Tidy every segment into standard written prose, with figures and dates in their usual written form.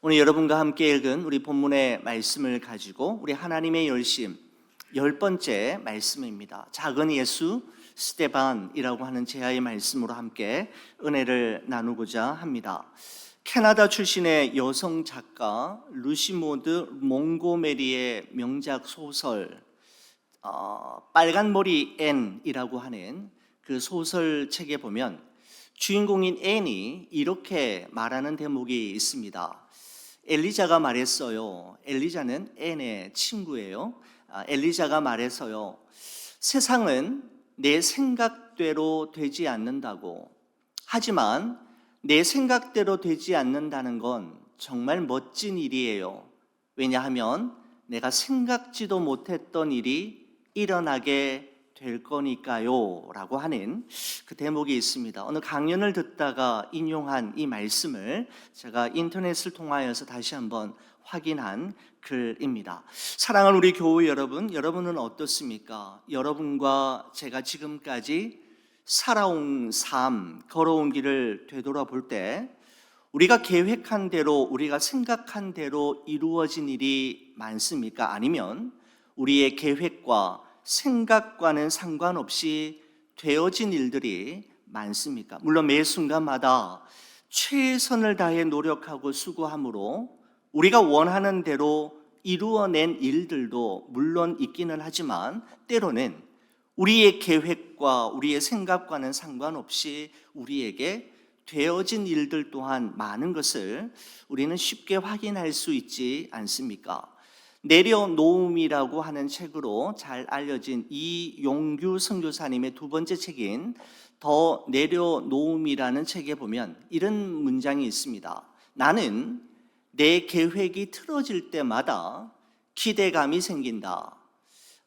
오늘 여러분과 함께 읽은 우리 본문의 말씀을 가지고 우리 하나님의 열심 10번째 말씀입니다. 작은 예수 스테반이라고 하는 제아의 말씀으로 함께 은혜를 나누고자 합니다. 캐나다 출신의 여성 작가 루시모드 몽고메리의 명작 소설 빨간머리 앤이라고 하는 그 소설책에 보면 주인공인 앤이 이렇게 말하는 대목이 있습니다. 엘리자가 말했어요. 엘리자는 앤의 친구예요. 엘리자가 말했어요. 세상은 내 생각대로 되지 않는다고. 하지만 내 생각대로 되지 않는다는 건 정말 멋진 일이에요. 왜냐하면 내가 생각지도 못했던 일이 일어나게 될 거니까요 라고 하는 그 대목이 있습니다. 어느 강연을 듣다가 인용한 이 말씀을 제가 인터넷을 통하여서 다시 한번 확인한 글입니다. 사랑하는 우리 교회 여러분, 여러분은 어떻습니까? 여러분과 제가 지금까지 살아온 삶, 걸어온 길을 되돌아볼 때 우리가 계획한 대로, 우리가 생각한 대로 이루어진 일이 많습니까? 아니면 우리의 계획과 생각과는 상관없이 되어진 일들이 많습니까? 물론 매 순간마다 최선을 다해 노력하고 수고함으로 우리가 원하는 대로 이루어낸 일들도 물론 있기는 하지만 때로는 우리의 계획과 우리의 생각과는 상관없이 우리에게 되어진 일들 또한 많은 것을 우리는 쉽게 확인할 수 있지 않습니까? 내려놓음이라고 하는 책으로 잘 알려진 이용규 선교사님의 두 번째 책인 더 내려놓음이라는 책에 보면 이런 문장이 있습니다. 나는 내 계획이 틀어질 때마다 기대감이 생긴다.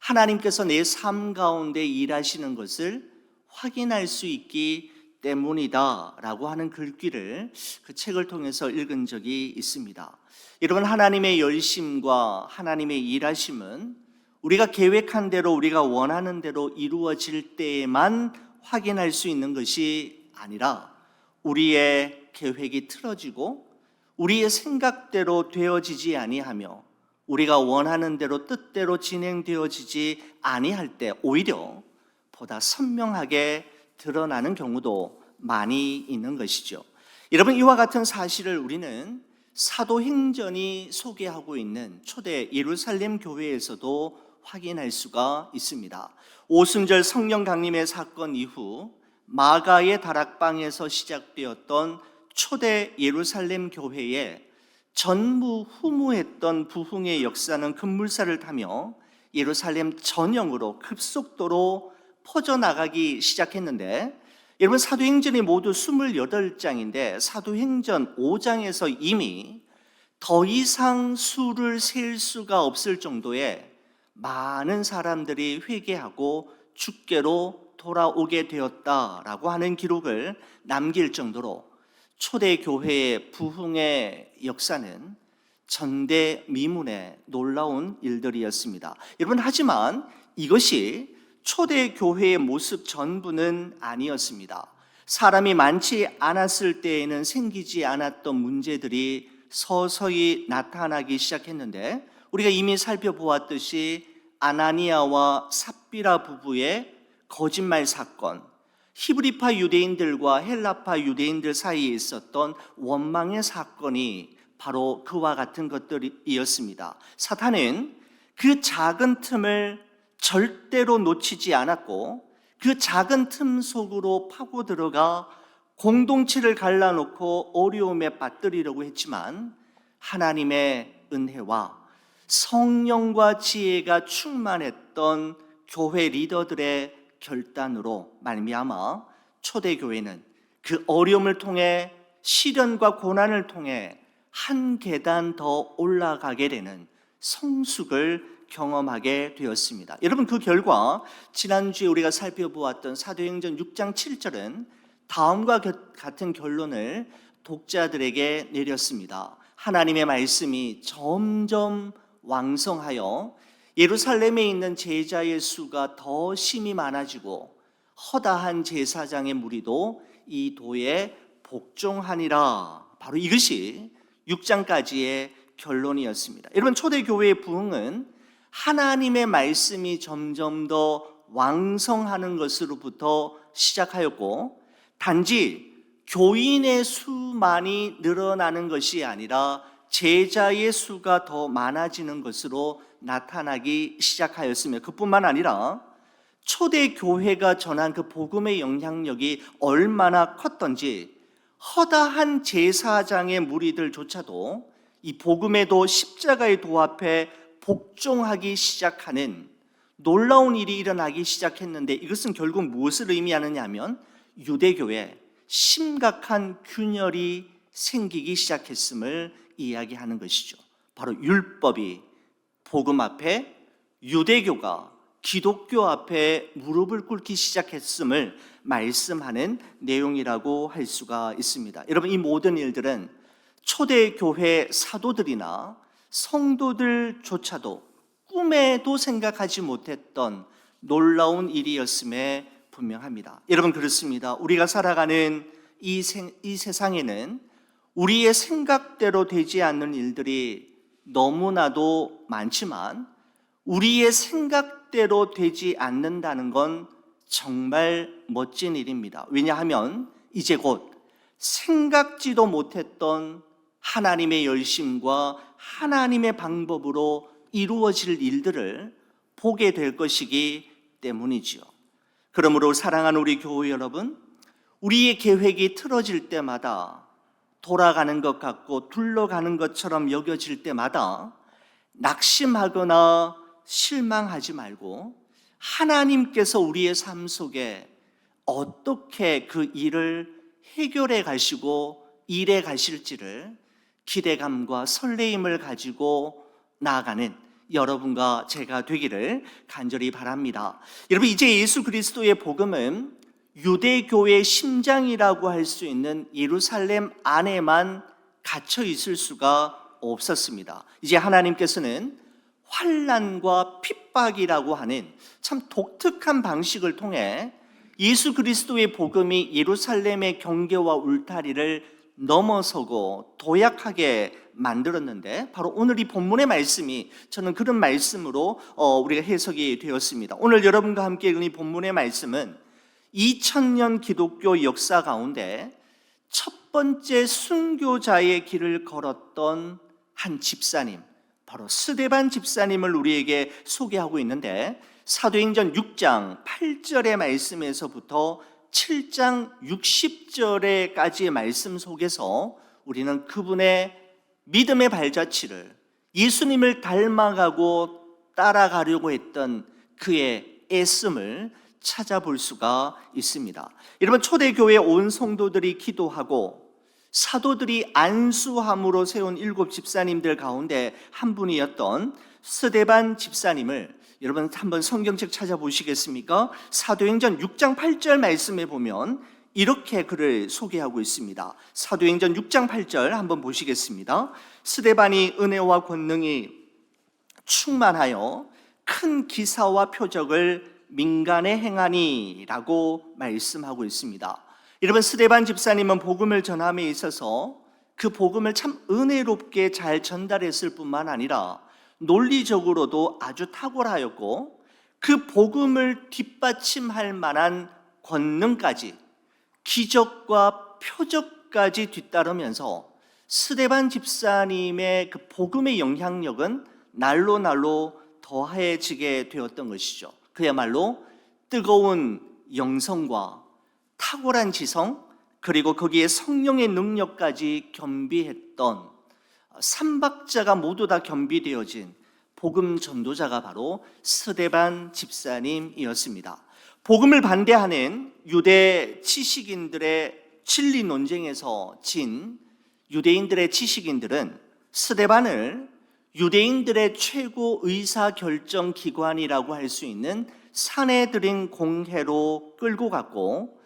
하나님께서 내 삶 가운데 일하시는 것을 확인할 수 있기 때문이다 라고 하는 글귀를 그 책을 통해서 읽은 적이 있습니다. 여러분, 하나님의 열심과 하나님의 일하심은 우리가 계획한 대로 우리가 원하는 대로 이루어질 때에만 확인할 수 있는 것이 아니라 우리의 계획이 틀어지고 우리의 생각대로 되어지지 아니하며 우리가 원하는 대로 뜻대로 진행되어지지 아니할 때 오히려 보다 선명하게 드러나는 경우도 많이 있는 것이죠. 여러분, 이와 같은 사실을 우리는 사도행전이 소개하고 있는 초대 예루살렘 교회에서도 확인할 수가 있습니다. 오순절 성령 강림의 사건 이후 마가의 다락방에서 시작되었던 초대 예루살렘 교회에 전무후무했던 부흥의 역사는 급물살을 타며 예루살렘 전역으로 급속도로 퍼져나가기 시작했는데, 여러분, 사도행전이 모두 28장인데 사도행전 5장에서 이미 더 이상 수를 셀 수가 없을 정도의 많은 사람들이 회개하고 주께로 돌아오게 되었다라고 하는 기록을 남길 정도로 초대교회의 부흥의 역사는 전대미문의 놀라운 일들이었습니다. 여러분, 하지만 이것이 초대교회의 모습 전부는 아니었습니다. 사람이 많지 않았을 때에는 생기지 않았던 문제들이 서서히 나타나기 시작했는데, 우리가 이미 살펴보았듯이 아나니아와 삽비라 부부의 거짓말 사건, 히브리파 유대인들과 헬라파 유대인들 사이에 있었던 원망의 사건이 바로 그와 같은 것들이었습니다. 사탄은 그 작은 틈을 절대로 놓치지 않았고 그 작은 틈 속으로 파고 들어가 공동체를 갈라놓고 어려움에 빠뜨리려고 했지만, 하나님의 은혜와 성령과 지혜가 충만했던 교회 리더들의 결단으로 말미암아 초대교회는 그 어려움을 통해, 시련과 고난을 통해 한 계단 더 올라가게 되는 성숙을 경험하게 되었습니다. 여러분, 그 결과 지난주에 우리가 살펴보았던 사도행전 6장 7절은 다음과 같은 결론을 독자들에게 내렸습니다. 하나님의 말씀이 점점 왕성하여 예루살렘에 있는 제자의 수가 더 심히 많아지고 허다한 제사장의 무리도 이 도에 복종하니라. 바로 이것이 6장까지의 결론이었습니다. 여러분, 초대교회의 부흥은 하나님의 말씀이 점점 더 왕성하는 것으로부터 시작하였고, 단지 교인의 수만이 늘어나는 것이 아니라 제자의 수가 더 많아지는 것으로 나타나기 시작하였으며, 그뿐만 아니라 초대교회가 전한 그 복음의 영향력이 얼마나 컸던지 허다한 제사장의 무리들조차도 이 복음에도 십자가의 도 앞에 복종하기 시작하는 놀라운 일이 일어나기 시작했는데, 이것은 결국 무엇을 의미하느냐 하면 유대교에 심각한 균열이 생기기 시작했음을 이야기하는 것이죠. 바로 율법이 복음 앞에, 유대교가 기독교 앞에 무릎을 꿇기 시작했음을 말씀하는 내용이라고 할 수가 있습니다. 여러분, 이 모든 일들은 초대교회 사도들이나 성도들조차도 꿈에도 생각하지 못했던 놀라운 일이었음에 분명합니다. 여러분, 그렇습니다. 우리가 살아가는 이 세상에는 우리의 생각대로 되지 않는 일들이 너무나도 많지만, 우리의 생각대로 되지 않는다는 건 정말 멋진 일입니다. 왜냐하면 이제 곧 생각지도 못했던 하나님의 열심과 하나님의 방법으로 이루어질 일들을 보게 될 것이기 때문이지요. 그러므로 사랑하는 우리 교회 여러분, 우리의 계획이 틀어질 때마다, 돌아가는 것 같고 둘러가는 것처럼 여겨질 때마다 낙심하거나 실망하지 말고, 하나님께서 우리의 삶 속에 어떻게 그 일을 해결해 가시고 일해 가실지를 기대감과 설레임을 가지고 나아가는 여러분과 제가 되기를 간절히 바랍니다. 여러분, 이제 예수 그리스도의 복음은 유대교의 심장이라고 할 수 있는 예루살렘 안에만 갇혀 있을 수가 없었습니다. 이제 하나님께서는 환난과 핍박이라고 하는 참 독특한 방식을 통해 예수 그리스도의 복음이 예루살렘의 경계와 울타리를 넘어서고 도약하게 만들었는데, 바로 오늘 이 본문의 말씀이 저는 그런 말씀으로 우리가 해석이 되었습니다. 오늘 여러분과 함께 읽은 이 본문의 말씀은 2000년 기독교 역사 가운데 첫 번째 순교자의 길을 걸었던 한 집사님, 바로 스데반 집사님을 우리에게 소개하고 있는데, 사도행전 6장 8절의 말씀에서부터 7장 60절에까지의 말씀 속에서 우리는 그분의 믿음의 발자취를, 예수님을 닮아가고 따라가려고 했던 그의 애씀을 찾아볼 수가 있습니다. 여러분, 초대교회 온 성도들이 기도하고 사도들이 안수함으로 세운 7 집사님들 가운데 한 분이었던 스데반 집사님을 여러분 한번 성경책 찾아보시겠습니까? 사도행전 6장 8절 말씀에 보면 이렇게 그를 소개하고 있습니다. 사도행전 6장 8절 한번 보시겠습니다. 스데반이 은혜와 권능이 충만하여 큰 기사와 표적을 민간에 행하니 라고 말씀하고 있습니다. 여러분, 스데반 집사님은 복음을 전함에 있어서 그 복음을 참 은혜롭게 잘 전달했을 뿐만 아니라 논리적으로도 아주 탁월하였고, 그 복음을 뒷받침할 만한 권능까지, 기적과 표적까지 뒤따르면서 스데반 집사님의 그 복음의 영향력은 날로 날로 더해지게 되었던 것이죠. 그야말로 뜨거운 영성과 탁월한 지성, 그리고 거기에 성령의 능력까지 겸비했던 삼박자가 모두 다 겸비되어진 복음 전도자가 바로 스데반 집사님이었습니다. 복음을 반대하는 유대 지식인들의 진리 논쟁에서 진 유대인들의 지식인들은 스데반을 유대인들의 최고 의사결정 기관이라고 할 수 있는 산헤드린 공회로 끌고 갔고,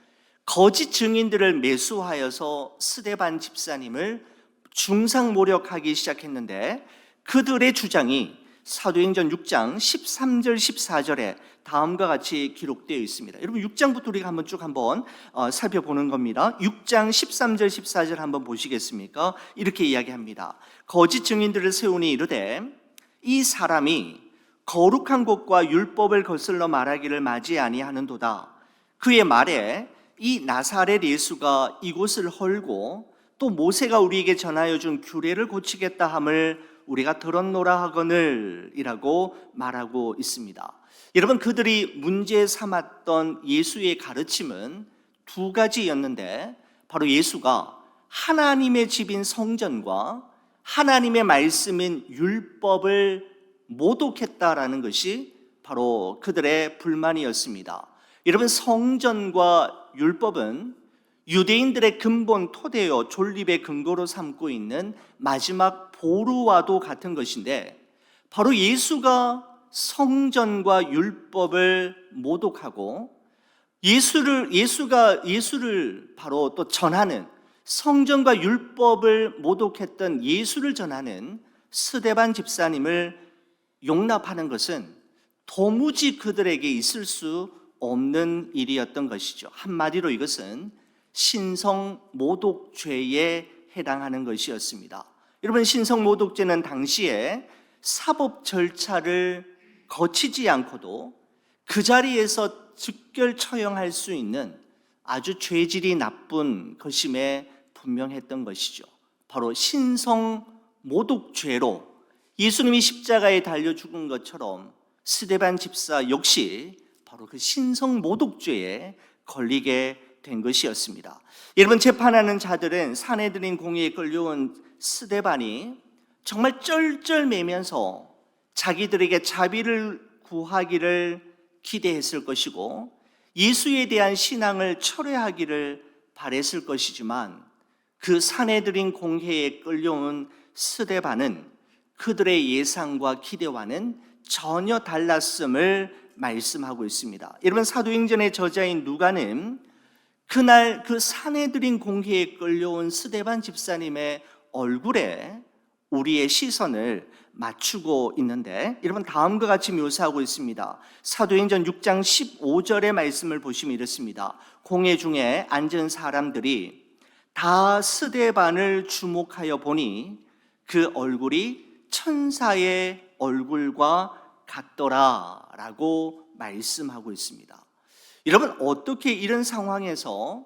거짓 증인들을 매수하여서 스데반 집사님을 중상모략하기 시작했는데, 그들의 주장이 사도행전 6장 13절 14절에 다음과 같이 기록되어 있습니다. 여러분 6장부터 우리가 한번 살펴보는 겁니다. 6장 13절 14절 한번 보시겠습니까? 이렇게 이야기합니다. 거짓 증인들을 세우니 이르되 이 사람이 거룩한 곳과 율법을 거슬러 말하기를 맞이 아니하는도다. 그의 말에 이 나사렛 예수가 이곳을 헐고 또 모세가 우리에게 전하여 준 규례를 고치겠다 함을 우리가 들었노라 하거늘 이라고 말하고 있습니다. 여러분, 그들이 문제 삼았던 예수의 가르침은 두 가지였는데 바로 예수가 하나님의 집인 성전과 하나님의 말씀인 율법을 모독했다라는 것이 바로 그들의 불만이었습니다. 여러분, 성전과 율법은 유대인들의 근본 토대요 존립의 근거로 삼고 있는 마지막 보루와도 같은 것인데 바로 예수가 성전과 율법을 모독하고 예수를 바로 또 전하는 성전과 율법을 모독했던 예수를 전하는 스데반 집사님을 용납하는 것은 도무지 그들에게 있을 수 없는 일이었던 것이죠. 한마디로 이것은 신성 모독죄에 해당하는 것이었습니다. 여러분, 신성 모독죄는 당시에 사법 절차를 거치지 않고도 그 자리에서 즉결 처형할 수 있는 아주 죄질이 나쁜 것임에 분명했던 것이죠. 바로 신성 모독죄로 예수님이 십자가에 달려 죽은 것처럼 스데반 집사 역시 바로 그 신성 모독죄에 걸리게 된 것이었습니다. 여러분, 재판하는 자들은 산헤드린 공회에 끌려온 스데반이 정말 쩔쩔매면서 자기들에게 자비를 구하기를 기대했을 것이고 예수에 대한 신앙을 철회하기를 바랬을 것이지만 그 산헤드린 공회에 끌려온 스데반은 그들의 예상과 기대와는 전혀 달랐음을 말씀하고 있습니다. 여러분, 사도행전의 저자인 누가는 그날 그 산헤드린 공회에 끌려온 스데반 집사님의 얼굴에 우리의 시선을 맞추고 있는데 여러분, 다음과 같이 묘사하고 있습니다. 사도행전 6장 15절의 말씀을 보시면 이렇습니다. 공회 중에 앉은 사람들이 다 스데반을 주목하여 보니 그 얼굴이 천사의 얼굴과 같더라 라고 말씀하고 있습니다. 여러분, 어떻게 이런 상황에서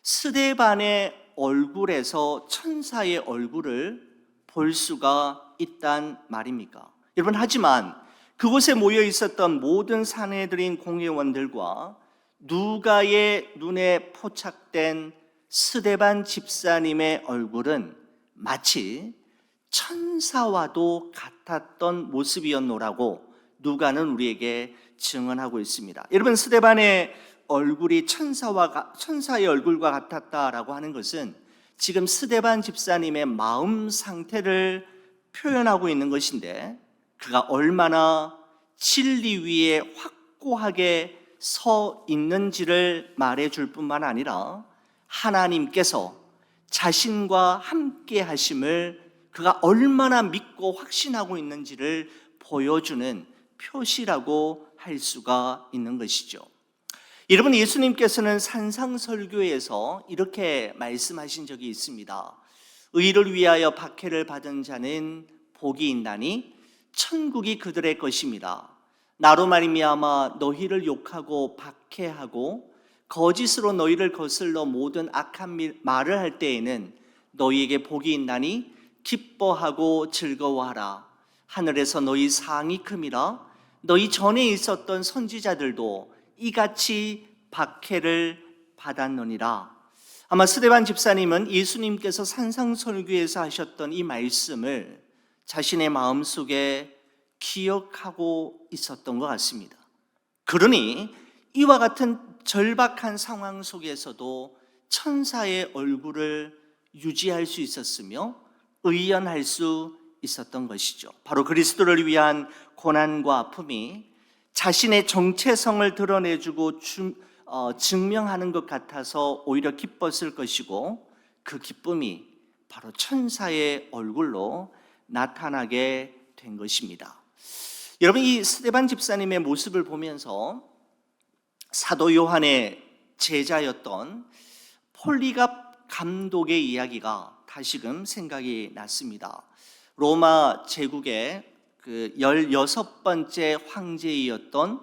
스데반의 얼굴에서 천사의 얼굴을 볼 수가 있단 말입니까? 여러분, 하지만 그곳에 모여 있었던 모든 산헤드린 공회원들과 누가의 눈에 포착된 스데반 집사님의 얼굴은 마치 천사와도 같았던 모습이었노라고 누가는 우리에게 증언하고 있습니다. 여러분, 스데반의 얼굴이 천사의 얼굴과 같았다라고 하는 것은 지금 스데반 집사님의 마음 상태를 표현하고 있는 것인데 그가 얼마나 진리 위에 확고하게 서 있는지를 말해줄 뿐만 아니라 하나님께서 자신과 함께 하심을 그가 얼마나 믿고 확신하고 있는지를 보여주는 표시라고 할 수가 있는 것이죠. 여러분, 예수님께서는 산상설교에서 이렇게 말씀하신 적이 있습니다. 의를 위하여 박해를 받은 자는 복이 있나니 천국이 그들의 것입니다. 나로 말미암아 너희를 욕하고 박해하고 거짓으로 너희를 거슬러 모든 악한 말을 할 때에는 너희에게 복이 있나니 기뻐하고 즐거워하라. 하늘에서 너희 상이 큼이라. 너희 전에 있었던 선지자들도 이같이 박해를 받았느니라. 아마 스데반 집사님은 예수님께서 산상설교에서 하셨던 이 말씀을 자신의 마음속에 기억하고 있었던 것 같습니다. 그러니 이와 같은 절박한 상황 속에서도 천사의 얼굴을 유지할 수 있었으며 의연할 수 있었던 것이죠. 바로 그리스도를 위한 고난과 아픔이 자신의 정체성을 드러내주고 증명하는 것 같아서 오히려 기뻤을 것이고 그 기쁨이 바로 천사의 얼굴로 나타나게 된 것입니다. 여러분, 이 스데반 집사님의 모습을 보면서 사도 요한의 제자였던 폴리갑 감독의 이야기가 다시금 생각이 났습니다. 로마 제국의 그 16번째 황제이었던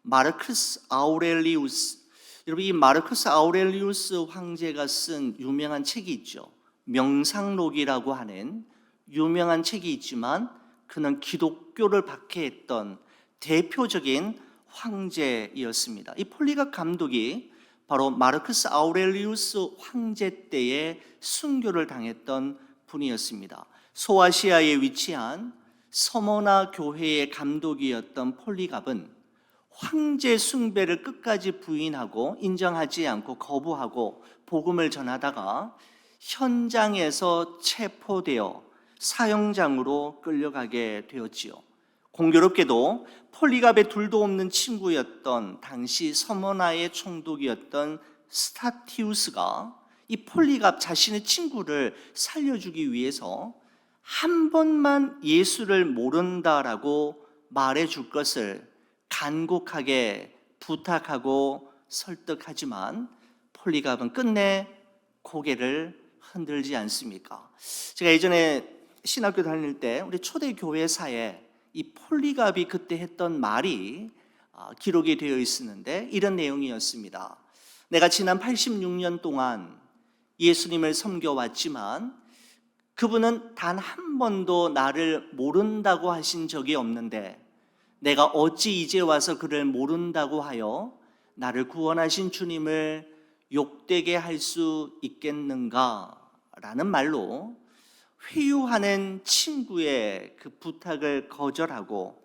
마르크스 아우렐리우스, 여러분, 이 마르크스 아우렐리우스 황제가 쓴 유명한 책이 있죠. 명상록이라고 하는 유명한 책이 있지만 그는 기독교를 박해했던 대표적인 황제이었습니다. 이 폴리갑 감독이 바로 마르크스 아우렐리우스 황제 때에 순교를 당했던 분이었습니다. 소아시아에 위치한 서머나 교회의 감독이었던 폴리갑은 황제 숭배를 끝까지 부인하고 인정하지 않고 거부하고 복음을 전하다가 현장에서 체포되어 사형장으로 끌려가게 되었지요. 공교롭게도 폴리갑의 둘도 없는 친구였던 당시 서머나의 총독이었던 스타티우스가 이 폴리갑 자신의 친구를 살려주기 위해서 한 번만 예수를 모른다라고 말해줄 것을 간곡하게 부탁하고 설득하지만 폴리갑은 끝내 고개를 흔들지 않습니까? 제가 예전에 신학교 다닐 때 우리 초대교회사에 이 폴리갑이 그때 했던 말이 기록이 되어 있었는데 이런 내용이었습니다. 내가 지난 86년 동안 예수님을 섬겨왔지만 그분은 단 한 번도 나를 모른다고 하신 적이 없는데 내가 어찌 이제 와서 그를 모른다고 하여 나를 구원하신 주님을 욕되게 할 수 있겠는가? 라는 말로 회유하는 친구의 그 부탁을 거절하고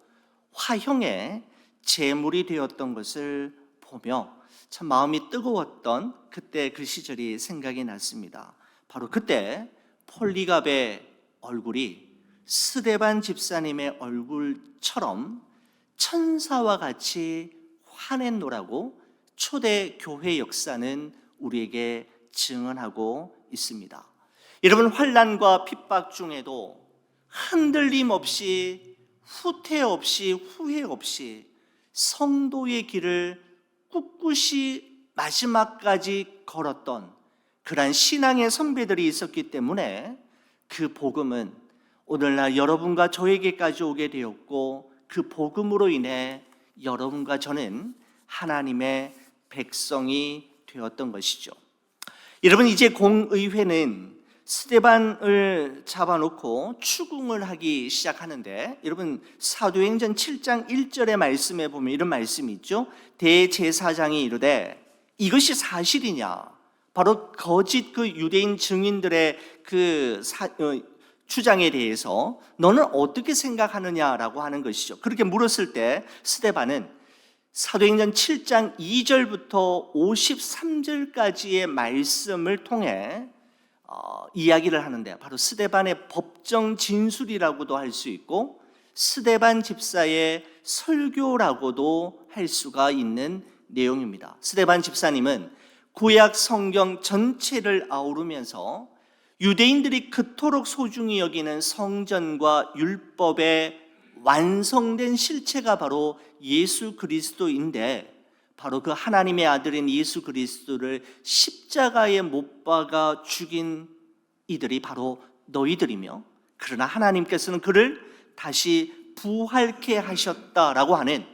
화형의 제물이 되었던 것을 보며 참 마음이 뜨거웠던 그때 그 시절이 생각이 났습니다. 바로 그때 폴리갑의 얼굴이 스데반 집사님의 얼굴처럼 천사와 같이 환했노라고 초대교회 역사는 우리에게 증언하고 있습니다. 여러분, 환난과 핍박 중에도 흔들림 없이 후퇴 없이 후회 없이 성도의 길을 꿋꿋이 마지막까지 걸었던 그러한 신앙의 선배들이 있었기 때문에 그 복음은 오늘날 여러분과 저에게까지 오게 되었고 그 복음으로 인해 여러분과 저는 하나님의 백성이 되었던 것이죠. 여러분, 이제 공의회는 스데반을 잡아놓고 추궁을 하기 시작하는데, 여러분 사도행전 7장 1절의 말씀에 보면 이런 말씀이 있죠. 대제사장이 이르되 이것이 사실이냐? 바로 거짓 그 유대인 증인들의 그 주장에 대해서 너는 어떻게 생각하느냐라고 하는 것이죠. 그렇게 물었을 때 스데반은 사도행전 7장 2절부터 53절까지의 말씀을 통해 이야기를 하는데, 바로 스데반의 법정 진술이라고도 할 수 있고 스데반 집사의 설교라고도 할 수가 있는 내용입니다. 스데반 집사님은 구약 성경 전체를 아우르면서 유대인들이 그토록 소중히 여기는 성전과 율법의 완성된 실체가 바로 예수 그리스도인데, 바로 그 하나님의 아들인 예수 그리스도를 십자가에 못 박아 죽인 이들이 바로 너희들이며, 그러나 하나님께서는 그를 다시 부활케 하셨다라고 하는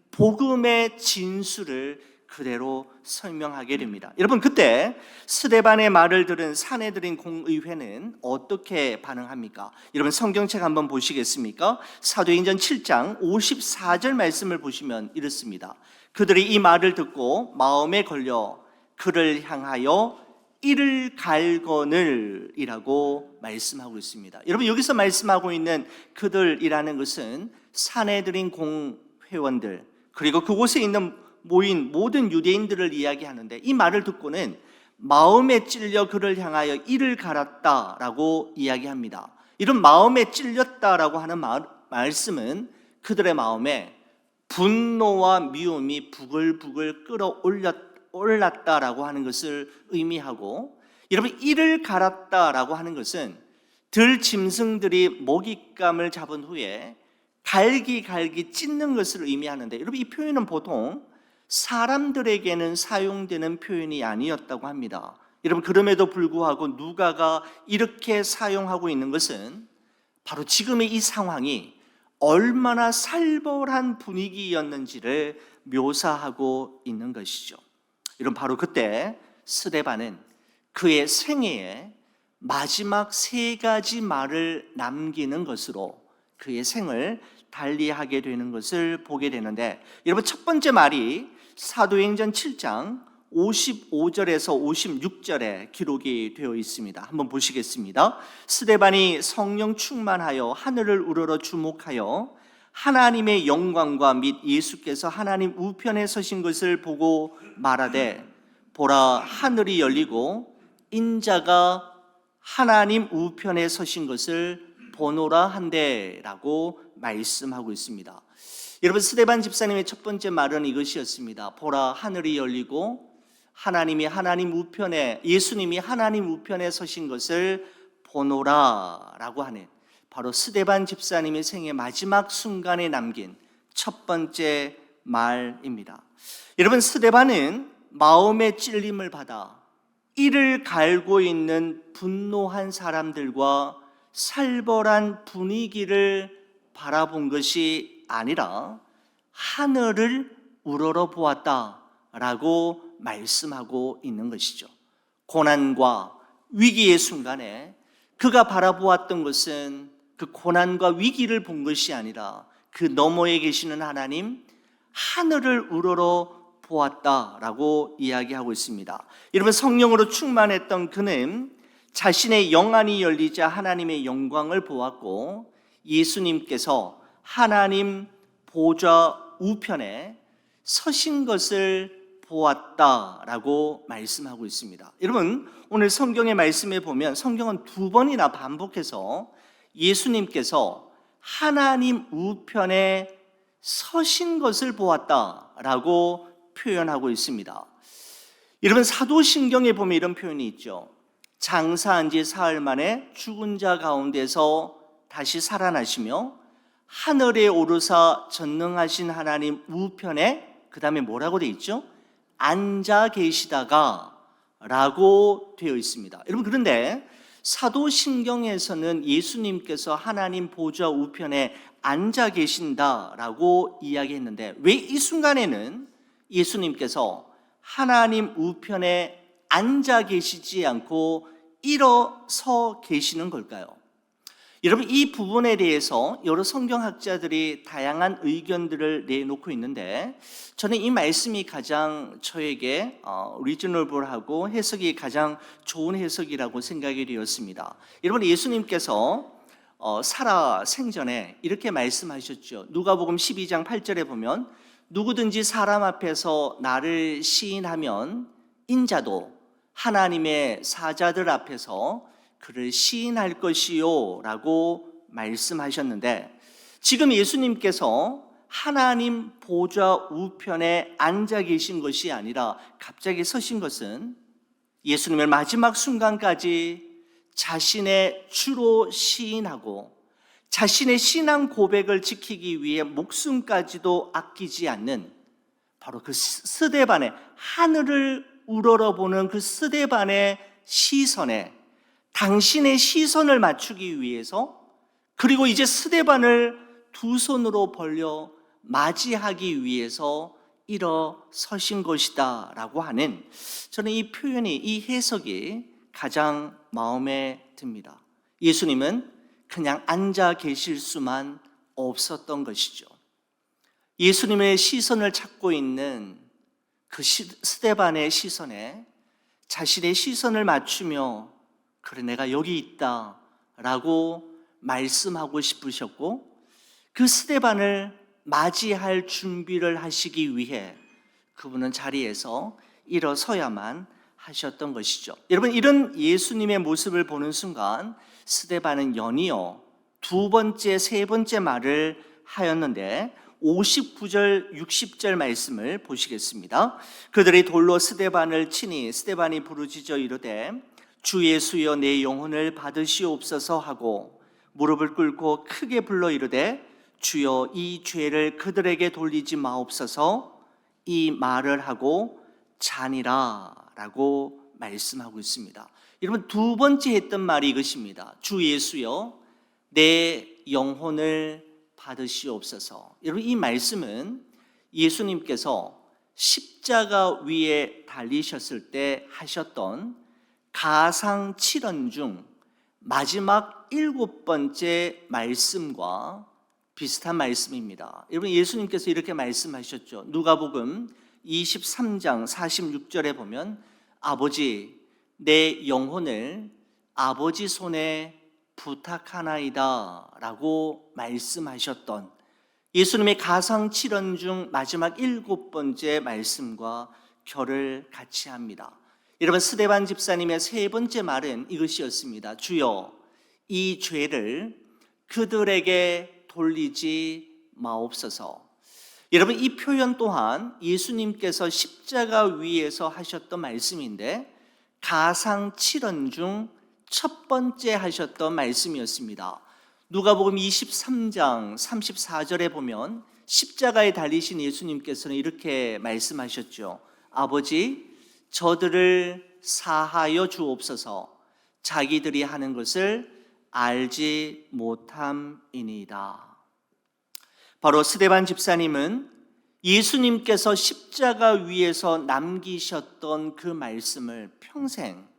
복음의 진술을 그대로 설명하게 됩니다. 여러분, 그때 스데반의 말을 들은 사내들인 공의회는 어떻게 반응합니까? 여러분, 성경책 한번 보시겠습니까? 사도행전 7장 54절 말씀을 보시면 이렇습니다. 그들이 이 말을 듣고 마음에 걸려 그를 향하여 이를 갈거늘 이라고 말씀하고 있습니다. 여러분, 여기서 말씀하고 있는 그들이라는 것은 사내들인 공회원들, 그리고 그곳에 있는 모인 모든 유대인들을 이야기하는데, 이 말을 듣고는 마음에 찔려 그를 향하여 이를 갈았다라고 이야기합니다. 이런 마음에 찔렸다라고 하는 말씀은 그들의 마음에 분노와 미움이 부글부글 끌어올랐다라고 하는 것을 의미하고, 여러분, 이를 갈았다라고 하는 것은 들 짐승들이 먹잇감을 잡은 후에 갈기갈기 찢는 것을 의미하는데, 여러분 이 표현은 보통 사람들에게는 사용되는 표현이 아니었다고 합니다. 여러분 그럼에도 불구하고 누가가 이렇게 사용하고 있는 것은 바로 지금의 이 상황이 얼마나 살벌한 분위기였는지를 묘사하고 있는 것이죠. 여러분 바로 그때 스데반은 그의 생애에 마지막 세 가지 말을 남기는 것으로 그의 생을 달리하게 되는 것을 보게 되는데, 여러분 첫 번째 말이 사도행전 7장 55절에서 56절에 기록이 되어 있습니다. 한번 보시겠습니다. 스데반이 성령 충만하여 하늘을 우러러 주목하여 하나님의 영광과 및 예수께서 하나님 우편에 서신 것을 보고 말하되, 보라 하늘이 열리고 인자가 하나님 우편에 서신 것을 보노라 한대라고 말씀하고 있습니다. 여러분 스데반 집사님의 첫 번째 말은 이것이었습니다. 보라 하늘이 열리고 하나님이 하나님 우편에, 예수님이 하나님 우편에 서신 것을 보노라라고 하는 바로 스데반 집사님의 생애 마지막 순간에 남긴 첫 번째 말입니다. 여러분 스데반은 마음의 찔림을 받아 이를 갈고 있는 분노한 사람들과 살벌한 분위기를 바라본 것이 아니라 하늘을 우러러 보았다라고 말씀하고 있는 것이죠. 고난과 위기의 순간에 그가 바라보았던 것은 그 고난과 위기를 본 것이 아니라 그 너머에 계시는 하나님, 하늘을 우러러 보았다라고 이야기하고 있습니다. 여러분 성령으로 충만했던 그는 자신의 영안이 열리자 하나님의 영광을 보았고, 예수님께서 하나님 보좌 우편에 서신 것을 보았다라고 말씀하고 있습니다. 여러분 오늘 성경의 말씀에 보면 성경은 두 번이나 반복해서 예수님께서 하나님 우편에 서신 것을 보았다라고 표현하고 있습니다. 여러분 사도신경에 보면 이런 표현이 있죠. 장사한 지 사흘 만에 죽은 자 가운데서 다시 살아나시며 하늘에 오르사 전능하신 하나님 우편에, 그 다음에 뭐라고 되어 있죠? 앉아 계시다가 라고 되어 있습니다. 여러분 그런데 사도신경에서는 예수님께서 하나님 보좌 우편에 앉아 계신다라고 이야기했는데, 왜 이 순간에는 예수님께서 하나님 우편에 앉아 계시지 않고 일어서 계시는 걸까요? 여러분 이 부분에 대해서 여러 성경학자들이 다양한 의견들을 내놓고 있는데, 저는 이 말씀이 가장 저에게 리저너블하고 해석이 가장 좋은 해석이라고 생각이 되었습니다. 여러분 예수님께서 살아 생전에 이렇게 말씀하셨죠. 누가복음 12장 8절에 보면 누구든지 사람 앞에서 나를 시인하면 인자도 하나님의 사자들 앞에서 그를 시인할 것이요 라고 말씀하셨는데, 지금 예수님께서 하나님 보좌 우편에 앉아 계신 것이 아니라 갑자기 서신 것은 예수님을 마지막 순간까지 자신의 주로 시인하고 자신의 신앙 고백을 지키기 위해 목숨까지도 아끼지 않는 바로 그 스데반의, 하늘을 우러러보는 그 스데반의 시선에 당신의 시선을 맞추기 위해서, 그리고 이제 스데반을 두 손으로 벌려 맞이하기 위해서 일어서신 것이다 라고 하는, 저는 이 표현이, 이 해석이 가장 마음에 듭니다. 예수님은 그냥 앉아 계실 수만 없었던 것이죠. 예수님의 시선을 찾고 있는 그 스데반의 시선에 자신의 시선을 맞추며, 그래 내가 여기 있다 라고 말씀하고 싶으셨고, 그 스데반을 맞이할 준비를 하시기 위해 그분은 자리에서 일어서야만 하셨던 것이죠. 여러분 이런 예수님의 모습을 보는 순간 스데반은 연이어 두 번째, 세 번째 말을 하였는데, 59절, 60절 말씀을 보시겠습니다. 그들이 돌로 스데반을 치니 스데반이 부르짖어 이르되 주 예수여 내 영혼을 받으시옵소서 하고 무릎을 꿇고 크게 불러 이르되 주여 이 죄를 그들에게 돌리지 마옵소서 이 말을 하고 자니라 라고 말씀하고 있습니다. 여러분, 두 번째 했던 말이 이것입니다. 주 예수여 내 영혼을 받으시옵소서. 여러분, 이 말씀은 예수님께서 십자가 위에 달리셨을 때 하셨던 가상 7언 중 마지막 7번째 말씀과 비슷한 말씀입니다. 여러분, 예수님께서 이렇게 말씀하셨죠. 누가복음 23장 46절에 보면 아버지 내 영혼을 아버지 손에 부탁하나이다 라고 말씀하셨던 예수님의 가상 7언 중 마지막 7번째 말씀과 결을 같이 합니다. 여러분, 스데반 집사님의 세 번째 말은 이것이었습니다. 주여 이 죄를 그들에게 돌리지 마옵소서. 여러분, 이 표현 또한 예수님께서 십자가 위에서 하셨던 말씀인데 가상 7언 중 첫 번째 하셨던 말씀이었습니다. 누가복음 23장 34절에 보면 십자가에 달리신 예수님께서는 이렇게 말씀하셨죠. 아버지 저들을 사하여 주옵소서 자기들이 하는 것을 알지 못함이니이다. 바로 스데반 집사님은 예수님께서 십자가 위에서 남기셨던 그 말씀을 평생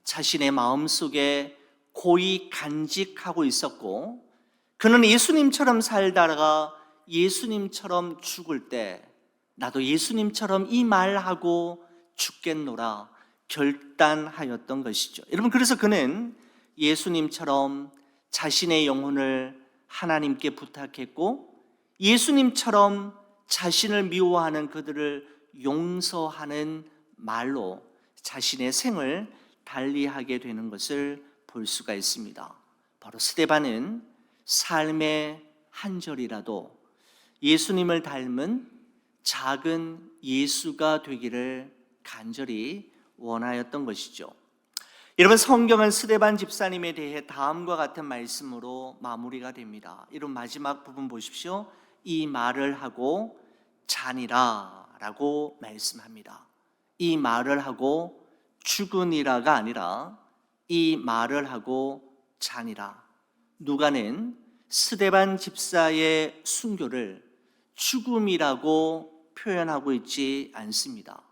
자신의 마음속에 고이 간직하고 있었고, 그는 예수님처럼 살다가 예수님처럼 죽을 때 나도 예수님처럼 이 말하고 죽겠노라 결단하였던 것이죠. 여러분, 그래서 그는 예수님처럼 자신의 영혼을 하나님께 부탁했고 예수님처럼 자신을 미워하는 그들을 용서하는 말로 자신의 생을 달리하게 되는 것을 볼 수가 있습니다. 바로 스데반은 삶의 한 절이라도 예수님을 닮은 작은 예수가 되기를 간절히 원하였던 것이죠. 여러분, 성경은 스데반 집사님에 대해 다음과 같은 말씀으로 마무리가 됩니다. 이런 마지막 부분 보십시오. 이 말을 하고 자니라 라고 말씀합니다. 이 말을 하고 죽으니라가 아니라 이 말을 하고 자니라. 누가는 스데반 집사의 순교를 죽음이라고 표현하고 있지 않습니다.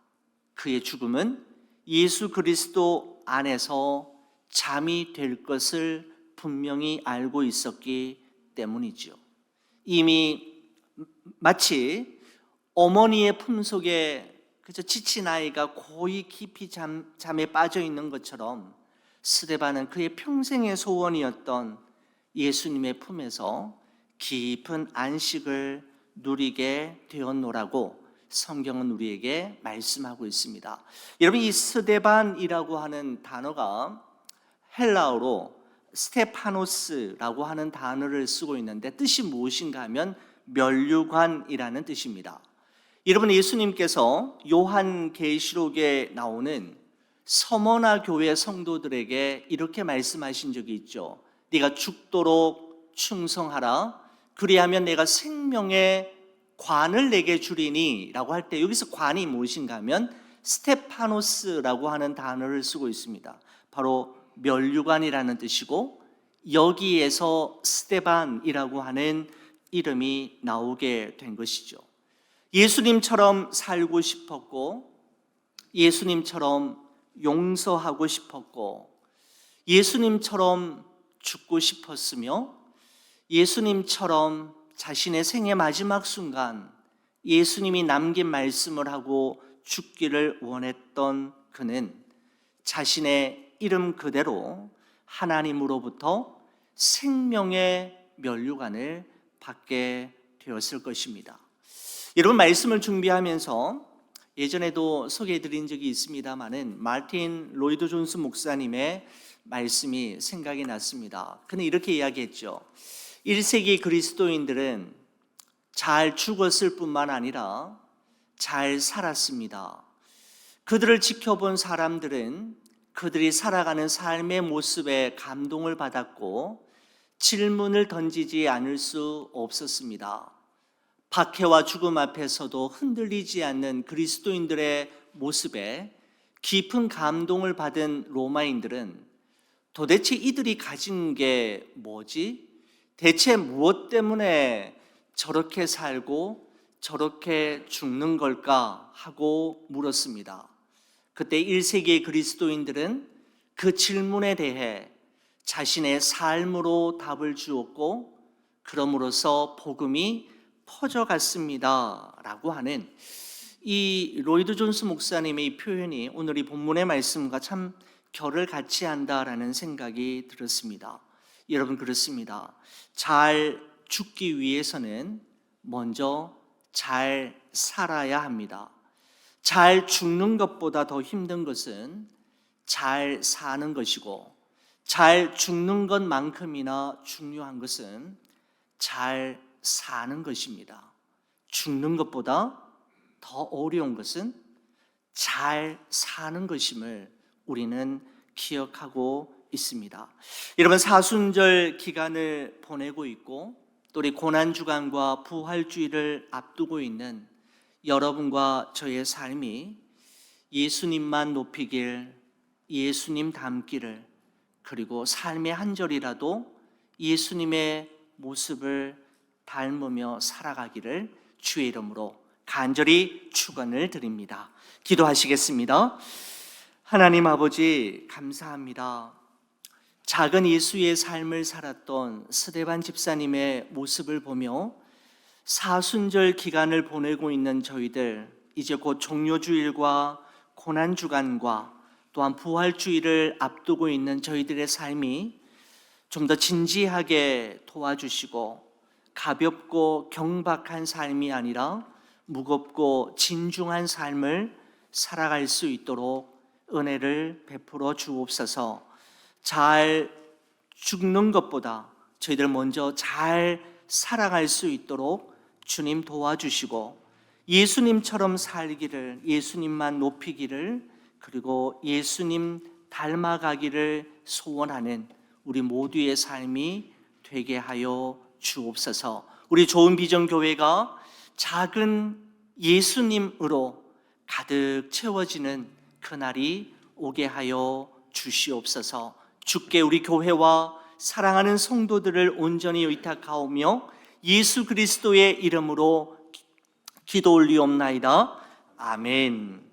그의 죽음은 예수 그리스도 안에서 잠이 될 것을 분명히 알고 있었기 때문이죠. 이미 마치 어머니의 품속에 그저 지친 아이가 고이 깊이 잠에 빠져 있는 것처럼 스데반은 그의 평생의 소원이었던 예수님의 품에서 깊은 안식을 누리게 되었노라고 성경은 우리에게 말씀하고 있습니다. 여러분, 이 스데반이라고 하는 단어가 헬라어로 스테파노스라고 하는 단어를 쓰고 있는데 뜻이 무엇인가 하면 면류관이라는 뜻입니다. 여러분, 예수님께서 요한계시록에 나오는 서머나 교회 성도들에게 이렇게 말씀하신 적이 있죠. 네가 죽도록 충성하라. 그리하면 내가 생명의 관을 내게 주리니 라고 할 때 여기서 관이 무엇인가 하면 스테파노스라고 하는 단어를 쓰고 있습니다. 바로 면류관이라는 뜻이고 여기에서 스데반이라고 하는 이름이 나오게 된 것이죠. 예수님처럼 살고 싶었고 예수님처럼 용서하고 싶었고 예수님처럼 죽고 싶었으며 예수님처럼 자신의 생의 마지막 순간 예수님이 남긴 말씀을 하고 죽기를 원했던 그는 자신의 이름 그대로 하나님으로부터 생명의 면류관을 받게 되었을 것입니다. 여러분, 말씀을 준비하면서 예전에도 소개해드린 적이 있습니다마는 마틴 로이드 존스 목사님의 말씀이 생각이 났습니다. 그는 이렇게 이야기했죠. 1세기 그리스도인들은 잘 죽었을 뿐만 아니라 잘 살았습니다. 그들을 지켜본 사람들은 그들이 살아가는 삶의 모습에 감동을 받았고 질문을 던지지 않을 수 없었습니다. 박해와 죽음 앞에서도 흔들리지 않는 그리스도인들의 모습에 깊은 감동을 받은 로마인들은 도대체 이들이 가진 게 뭐지? 대체 무엇 때문에 저렇게 살고 저렇게 죽는 걸까? 하고 물었습니다. 그때 1세기의 그리스도인들은 그 질문에 대해 자신의 삶으로 답을 주었고, 그럼으로써 복음이 퍼져갔습니다 라고 하는 이 로이드 존스 목사님의 이 표현이 오늘 이 본문의 말씀과 참 결을 같이 한다라는 생각이 들었습니다. 여러분, 그렇습니다. 잘 죽기 위해서는 먼저 잘 살아야 합니다. 잘 죽는 것보다 더 힘든 것은 잘 사는 것이고, 잘 죽는 것만큼이나 중요한 것은 잘 사는 것입니다. 죽는 것보다 더 어려운 것은 잘 사는 것임을 우리는 기억하고 있습니다. 여러분, 사순절 기간을 보내고 있고 또 우리 고난주간과 부활주의를 앞두고 있는 여러분과 저의 삶이 예수님만 높이길, 예수님 닮기를, 그리고 삶의 한 절이라도 예수님의 모습을 닮으며 살아가기를 주의 이름으로 간절히 축원을 드립니다. 기도하시겠습니다. 하나님 아버지, 감사합니다. 작은 예수의 삶을 살았던 스데반 집사님의 모습을 보며 사순절 기간을 보내고 있는 저희들, 이제 곧 종료주일과 고난주간과 또한 부활주의를 앞두고 있는 저희들의 삶이 좀 더 진지하게 도와주시고, 가볍고 경박한 삶이 아니라 무겁고 진중한 삶을 살아갈 수 있도록 은혜를 베풀어 주옵소서. 잘 죽는 것보다 저희들 먼저 잘 살아갈 수 있도록 주님 도와주시고, 예수님처럼 살기를, 예수님만 높이기를, 그리고 예수님 닮아가기를 소원하는 우리 모두의 삶이 되게 하여 주옵소서. 우리 좋은 비전 교회가 작은 예수님으로 가득 채워지는 그날이 오게 하여 주시옵소서. 주께 우리 교회와 사랑하는 성도들을 온전히 의탁하오며 예수 그리스도의 이름으로 기도 올리옵나이다. 아멘.